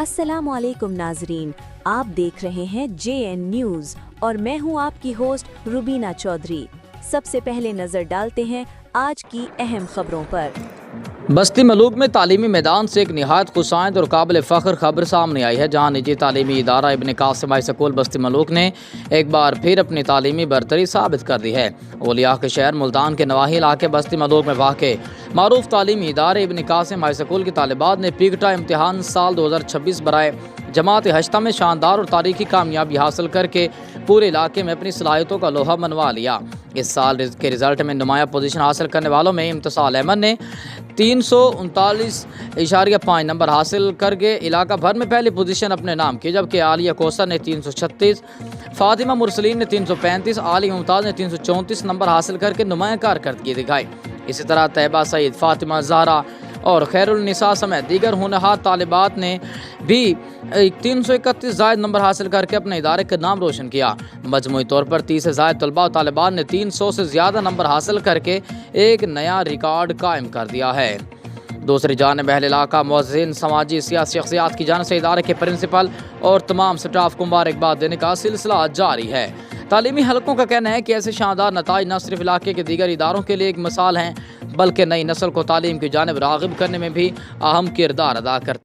السلام علیکم ناظرین، آپ دیکھ رہے ہیں JN نیوز اور میں ہوں آپ کی ہوسٹ روبینہ چودھری۔ سب سے پہلے نظر ڈالتے ہیں آج کی اہم خبروں پر۔ بستی ملوک میں تعلیمی میدان سے ایک نہایت خوشائند اور قابل فخر خبر سامنے آئی ہے، جہاں نجی تعلیمی ادارہ ابن قاسم ہائی سکول بستی ملوک نے ایک بار پھر اپنی تعلیمی برتری ثابت کر دی ہے۔ اولیاء کے شہر ملتان کے نواحی علاقے بستی ملوک میں واقع معروف تعلیمی ادارے ابن قاسم ہائی سکول کی طالبات نے پیکٹا امتحان سال 2026 برائے جماعت ہشتہ میں شاندار اور تاریخی کامیابی حاصل کر کے پورے علاقے میں اپنی صلاحیتوں کا لوہا منوا لیا۔ اس سال کے رزلٹ میں نمایاں پوزیشن حاصل کرنے والوں میں امتصال احمد نے 339.5 نمبر حاصل کر کے علاقہ بھر میں پہلی پوزیشن اپنے نام کی، جبکہ عالیہ کوثر نے 336، فاطمہ مرسلین نے 335، عالیہ ممتاز نے 334 نمبر حاصل کر کے نمایاں کارکردگی دکھائی۔ اسی طرح طیبہ سعید، فاطمہ زہرا اور خیر النساء سمیت دیگر ہونہار طالبات نے بھی 331 زائد نمبر حاصل کر کے اپنے ادارے کا نام روشن کیا۔ مجموعی طور پر 30 سے زائد طلباء و طالبات نے 300 سے زیادہ نمبر حاصل کر کے ایک نیا ریکارڈ قائم کر دیا ہے۔ دوسری جانب اہل علاقہ، مؤذن، سماجی سیاسی شخصیات کی جانب سے ادارے کے پرنسپل اور تمام سٹاف کو مبارکباد دینے کا سلسلہ جاری ہے۔ تعلیمی حلقوں کا کہنا ہے کہ ایسے شاندار نتائج نہ صرف علاقے کے دیگر اداروں کے لیے ایک مثال ہیں، بلکہ نئی نسل کو تعلیم کی جانب راغب کرنے میں بھی اہم کردار ادا کرتے ہیں۔